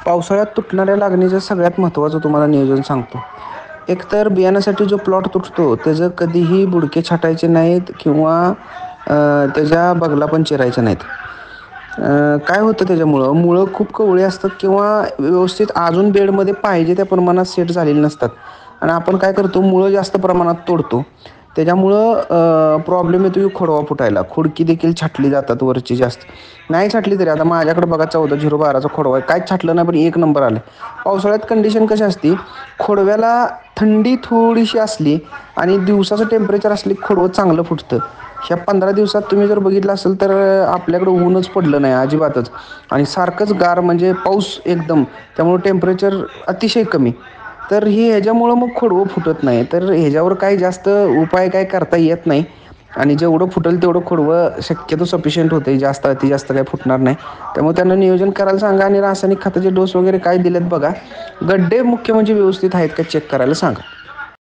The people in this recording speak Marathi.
पावसाळ्यात तुटणाऱ्या लागणीचं सगळ्यात महत्त्वाचं तुम्हाला नियोजन सांगतो. एकतर बियाण्यासाठी जो प्लॉट तुटतो त्याचं कधीही बुडके छाटायचे नाहीत किंवा त्याच्या बगला पण चिरायच्या नाहीत. काय होतं त्याच्यामुळं मुळं खूप कवळी असतात किंवा व्यवस्थित अजून बेडमध्ये पाहिजे त्या प्रमाणात सेट झालेली नसतात आणि आपण काय करतो मुळं जास्त प्रमाणात तोडतो. त्याच्यामुळं प्रॉब्लेम येतो की खोडवा फुटायला. खुडकी देखील छाटली जातात वरची जास्त. नाही छाटली तरी आता माझ्याकडे बघा 14-0-12चा खोडवा आहे. काहीच छाटलं नाही पण एक नंबर आलं. पावसाळ्यात कंडिशन कशी असते, खोडव्याला थंडी थोडीशी असली आणि दिवसाचं टेम्परेचर असले की खोडवं चांगलं फुटतं. ह्या 15 दिवसात तुम्ही जर बघितलं असेल तर आपल्याकडे ऊनच पडलं नाही अजिबातच आणि सारखंच गार म्हणजे पाऊस एकदम त्यामुळं टेम्परेचर अतिशय कमी. तर ह्याच्यामुळं मग खोडवं फुटत नाही. तर ह्याच्यावर काही जास्त उपाय काय करता येत नाही आणि जेवढं फुटेल तेवढं खोडवं शक्यतो सफिशियंट होते. अति जास्त काही फुटणार नाही. त्यामुळे त्यांना नियोजन करायला सांगा आणि रासायनिक खताचे डोस वगैरे काय दिलेत बघा. गड्डे मुख्य म्हणजे व्यवस्थित आहेत का चेक करायला सांगा.